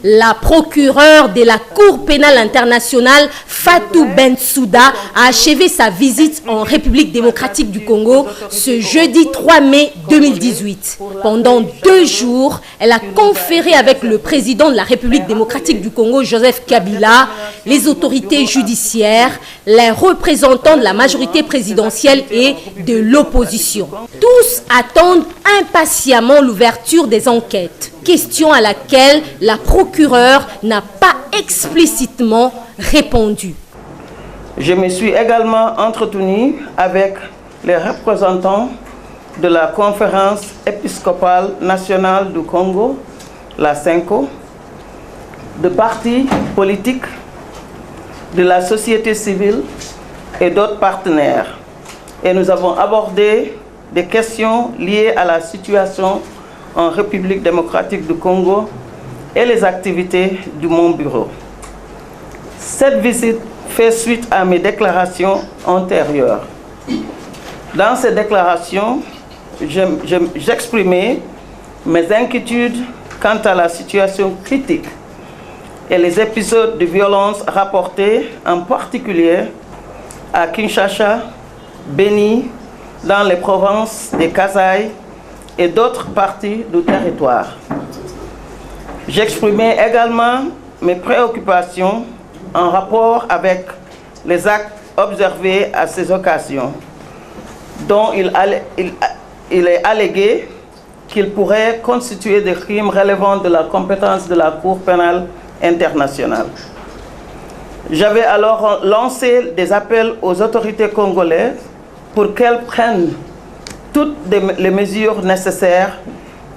La procureure de la Cour pénale internationale, Fatou Bensouda, a achevé sa visite en République démocratique du Congo ce jeudi 3 mai 2018. Pendant 2 jours, elle a conféré avec le président de la République démocratique du Congo, Joseph Kabila, les autorités judiciaires, les représentants de la majorité présidentielle et de l'opposition. Tous attendent impatiemment l'ouverture des enquêtes. Question à laquelle la procureure n'a pas explicitement répondu. Je me suis également entretenu avec les représentants de la Conférence épiscopale nationale du Congo, la CENCO, de partis politiques, de la société civile et d'autres partenaires. Et nous avons abordé des questions liées à la situation en République démocratique du Congo et les activités de mon bureau. Cette visite fait suite à mes déclarations antérieures. Dans ces déclarations, j'exprimais mes inquiétudes quant à la situation critique et les épisodes de violence rapportés, en particulier à Kinshasa, Beni, dans les provinces de Kasai et d'autres parties du territoire. J'exprimais également mes préoccupations en rapport avec les actes observés à ces occasions, dont il est allégué qu'ils pourraient constituer des crimes relevant de la compétence de la Cour pénale internationale. J'avais alors lancé des appels aux autorités congolaises pour qu'elles prennent toutes les mesures nécessaires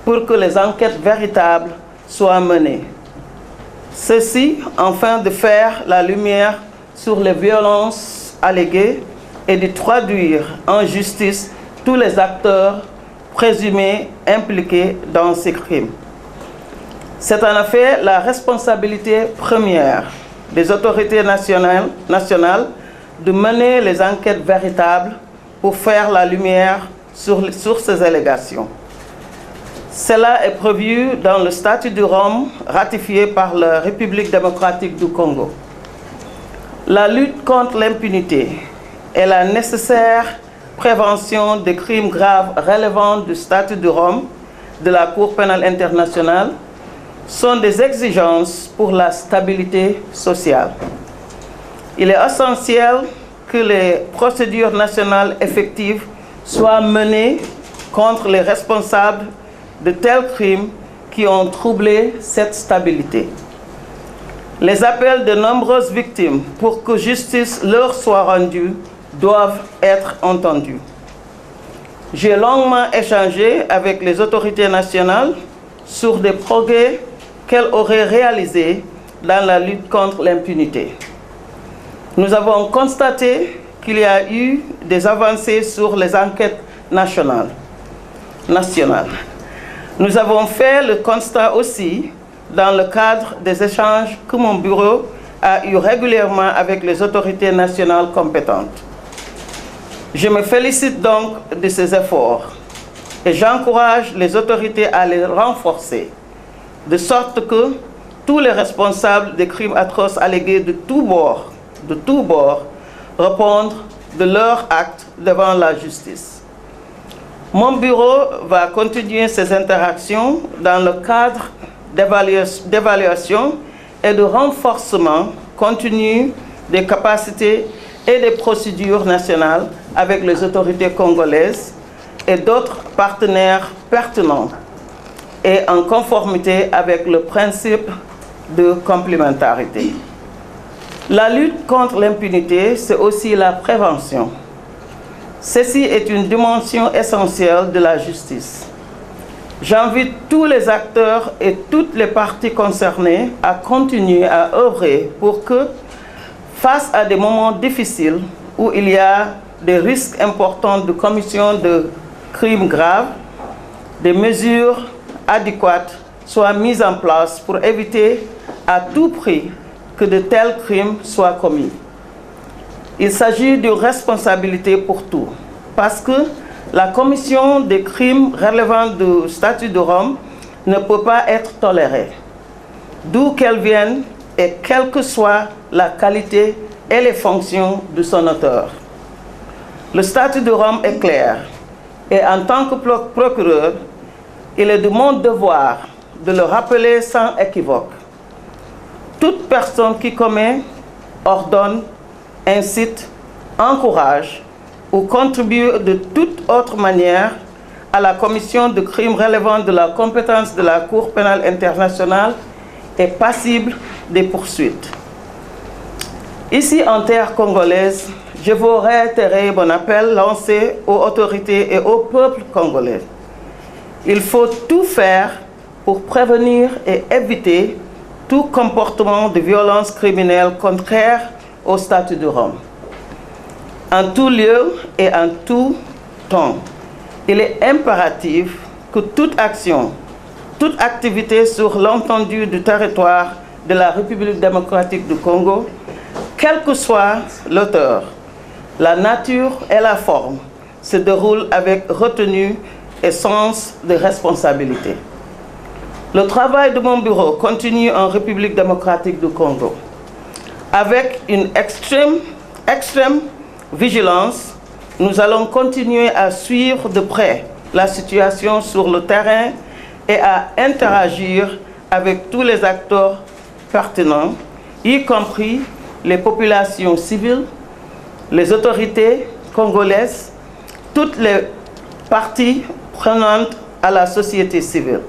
pour que les enquêtes véritables soient menées. Ceci afin de faire la lumière sur les violences alléguées et de traduire en justice tous les acteurs présumés impliqués dans ces crimes. C'est en effet la responsabilité première des autorités nationales de mener les enquêtes véritables pour faire la lumière sur ces allégations. Cela est prévu dans le statut de Rome ratifié par la République démocratique du Congo. La lutte contre l'impunité et la nécessaire prévention des crimes graves relevant du statut de Rome de la Cour pénale internationale sont des exigences pour la stabilité sociale. Il est essentiel que les procédures nationales effectives soient menées contre les responsables de tels crimes qui ont troublé cette stabilité. Les appels de nombreuses victimes pour que justice leur soit rendue doivent être entendus. J'ai longuement échangé avec les autorités nationales sur des progrès qu'elles auraient réalisés dans la lutte contre l'impunité. Nous avons constaté qu'il y a eu des avancées sur les enquêtes nationales. Nous avons fait le constat aussi dans le cadre des échanges que mon bureau a eu régulièrement avec les autorités nationales compétentes. Je me félicite donc de ces efforts et j'encourage les autorités à les renforcer, de sorte que tous les responsables des crimes atroces allégués de tous bords, répondent de leurs actes devant la justice. Mon bureau va continuer ses interactions dans le cadre d'évaluation et de renforcement continu des capacités et des procédures nationales avec les autorités congolaises et d'autres partenaires pertinents et en conformité avec le principe de complémentarité. La lutte contre l'impunité, c'est aussi la prévention. Ceci est une dimension essentielle de la justice. J'invite tous les acteurs et toutes les parties concernées à continuer à œuvrer pour que, face à des moments difficiles où il y a des risques importants de commission de crimes graves, des mesures adéquates soient mises en place pour éviter à tout prix que de tels crimes soient commis. Il s'agit d'une responsabilité pour tous, parce que la commission des crimes relevant du statut de Rome ne peut pas être tolérée. d'où qu'elle vienne et quelle que soit la qualité et les fonctions de son auteur. Le statut de Rome est clair et en tant que procureur, il est de mon devoir de le rappeler sans équivoque. Toute personne qui commet, ordonne, incite, encourage ou contribue de toute autre manière à la commission de crimes relevant de la compétence de la Cour pénale internationale est passible des poursuites. Ici, en terre congolaise, je veux réitérer mon appel lancé aux autorités et au peuple congolais. Il faut tout faire pour prévenir et éviter tout comportement de violence criminelle contraire au statut de Rome. En tout lieu et en tout temps, il est impératif que toute action, toute activité sur l'étendue du territoire de la République démocratique du Congo, quel que soit l'auteur, la nature et la forme, se déroule avec retenue et sens de responsabilité. Le travail de mon bureau continue en République démocratique du Congo. Avec une extrême vigilance, nous allons continuer à suivre de près la situation sur le terrain et à interagir avec tous les acteurs pertinents, y compris les populations civiles, les autorités congolaises, toutes les parties prenantes à la société civile.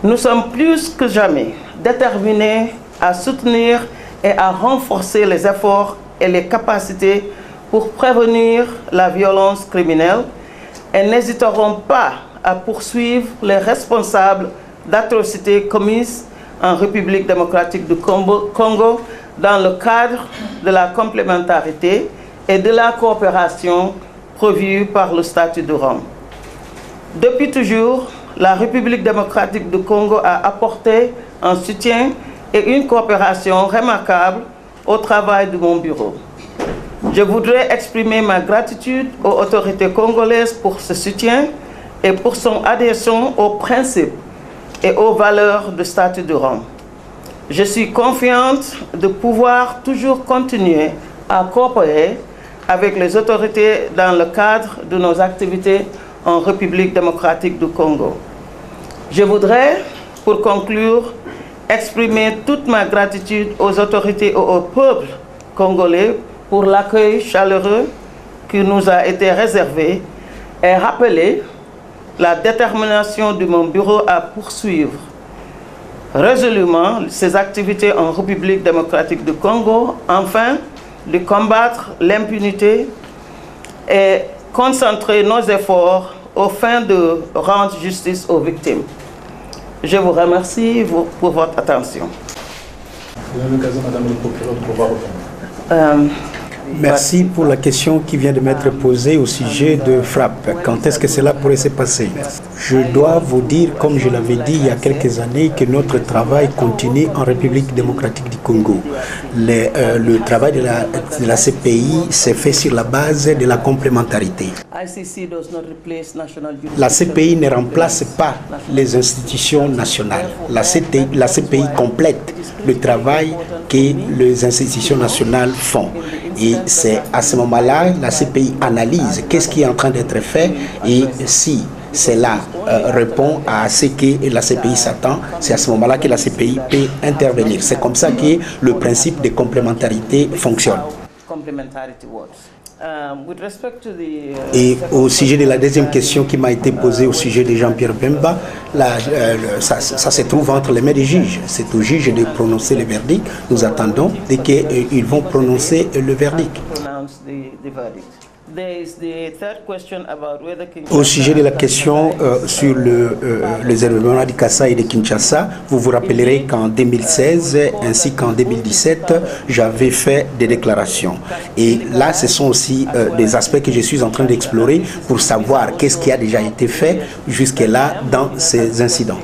Nous sommes plus que jamais déterminés à soutenir et à renforcer les efforts et les capacités pour prévenir la violence criminelle et n'hésiterons pas à poursuivre les responsables d'atrocités commises en République démocratique du Congo dans le cadre de la complémentarité et de la coopération prévue par le statut de Rome. Depuis toujours, la République démocratique du Congo a apporté un soutien et une coopération remarquable au travail de mon bureau. Je voudrais exprimer ma gratitude aux autorités congolaises pour ce soutien et pour son adhésion aux principes et aux valeurs du statut de Rome. Je suis confiante de pouvoir toujours continuer à coopérer avec les autorités dans le cadre de nos activités en République démocratique du Congo. Je voudrais, pour conclure, exprimer toute ma gratitude aux autorités et au peuple congolais pour l'accueil chaleureux qui nous a été réservé et rappeler la détermination de mon bureau à poursuivre résolument ses activités en République démocratique du Congo, afin de combattre l'impunité et concentrer nos efforts aux fins de rendre justice aux victimes. Je vous remercie pour votre attention. Vous avez l'occasion, Madame le procureur, de pouvoir répondre. Merci pour la question qui vient de m'être posée au sujet de frappe. Quand est-ce que cela pourrait se passer? Je dois vous dire, comme je l'avais dit il y a quelques années, que notre travail continue en République démocratique du Congo. Le travail de la CPI s'est fait sur la base de la complémentarité. La CPI ne remplace pas les institutions nationales. La CPI complète le travail que les institutions nationales font. Et c'est à ce moment-là, la CPI analyse qu'est-ce qui est en train d'être fait et si cela répond à ce que la CPI s'attend, c'est à ce moment-là que la CPI peut intervenir. C'est comme ça que le principe de complémentarité fonctionne. Et au sujet de la deuxième question qui m'a été posée au sujet de Jean-Pierre Bemba, ça se trouve entre les mains des juges. C'est aux juges de prononcer le verdict. Nous attendons dès qu'ils vont prononcer le verdict. Au sujet de la question sur les événements de Kasaï et de Kinshasa, vous vous rappellerez qu'en 2016 ainsi qu'en 2017, j'avais fait des déclarations. Et là, ce sont aussi des aspects que je suis en train d'explorer pour savoir qu'est-ce qui a déjà été fait jusque-là dans ces incidents.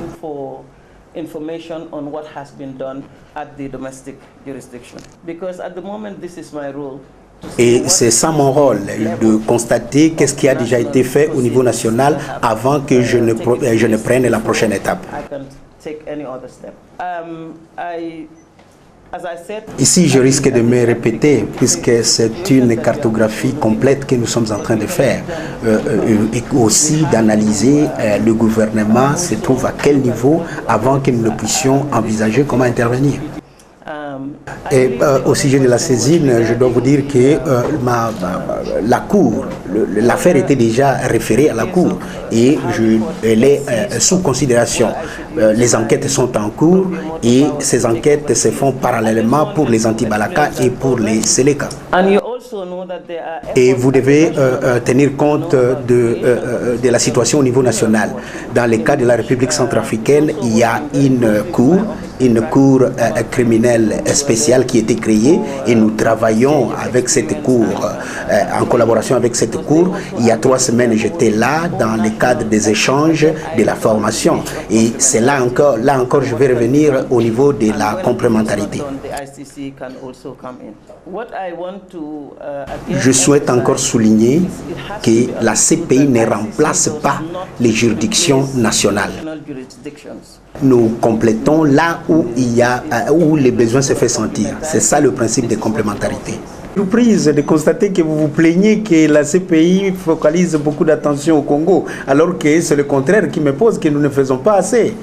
Information on what has been done at the domestic jurisdiction. Because at the moment, this is my role. Et c'est ça mon rôle, de constater qu'est-ce qui a déjà été fait au niveau national avant que je ne prenne la prochaine étape. take any other step. Ici, je risque de me répéter, puisque c'est une cartographie complète que nous sommes en train de faire, et aussi d'analyser le gouvernement se trouve à quel niveau avant que nous ne puissions envisager comment intervenir. Et au sujet de la saisine, je dois vous dire que la Cour, l'affaire était déjà référée à la Cour et elle est sous considération. Les enquêtes sont en cours et ces enquêtes se font parallèlement pour les anti-Balaka et pour les Seleka. Et vous devez tenir compte de la situation au niveau national. Dans le cas de la République centrafricaine, il y a une cour criminelle spéciale qui a été créée et nous travaillons avec cette cour, en collaboration avec cette cour. Il y a 3 semaines, j'étais là dans le cadre des échanges, de la formation. Et c'est là encore, je vais revenir au niveau de la complémentarité. Je souhaite encore souligner que la CPI ne remplace pas les juridictions nationales. Nous complétons là où les besoins se font sentir. C'est ça le principe de complémentarité. Surprise de constater que vous vous plaignez que la CPI focalise beaucoup d'attention au Congo, alors que c'est le contraire qui me pose, que nous ne faisons pas assez.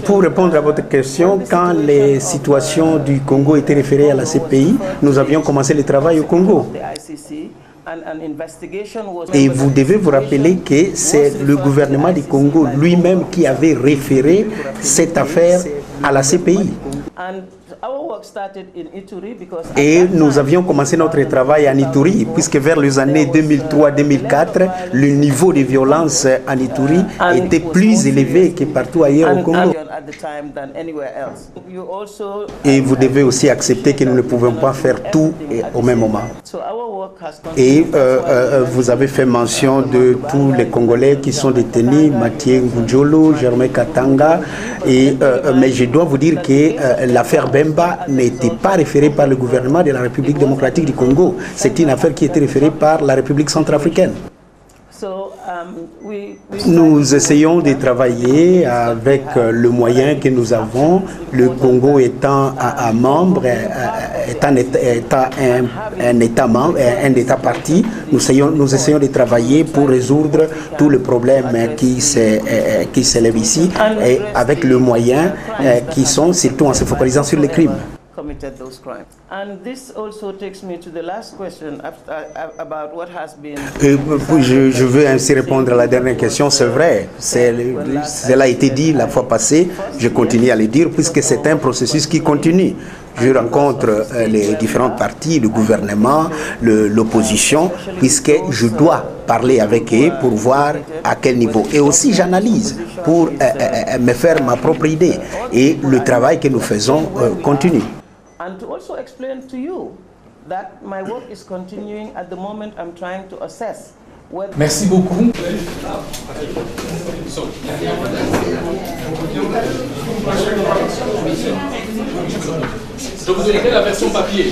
Pour répondre à votre question, quand les situations du Congo étaient référées à la CPI, nous avions commencé le travail au Congo. Et vous devez vous rappeler que c'est le gouvernement du Congo lui-même qui avait référé cette affaire à la CPI. Et nous avions commencé notre travail en Ituri, puisque vers les années 2003-2004, le niveau de violence en Ituri était plus élevé que partout ailleurs au Congo. Et vous devez aussi accepter que nous ne pouvons pas faire tout au même moment. Et vous avez fait mention de tous les Congolais qui sont détenus, Mathieu Ngudjolo, Germain Katanga, mais je dois vous dire que l'affaire Bemba n'était pas référée par le gouvernement de la République démocratique du Congo. C'est une affaire qui était référée par la République centrafricaine. Nous essayons de travailler avec le moyen que nous avons, le Congo étant un membre, étant un État membre, un État parti. Nous essayons de travailler pour résoudre tous les problèmes qui s'élèvent ici, et avec le moyen qui sont surtout en se focalisant sur les crimes. Je veux ainsi répondre à la dernière question. C'est vrai, cela a été dit la fois passée, je continue à le dire puisque c'est un processus qui continue. Je rencontre les différents partis, le gouvernement, l'opposition, puisque je dois parler avec eux pour voir à quel niveau. Et aussi j'analyse pour me faire ma propre idée. Et le travail que nous faisons continue. And to also explain to you that my work is continuing at the moment I'm trying to assess. Merci beaucoup. Donc vous aurez la version papier.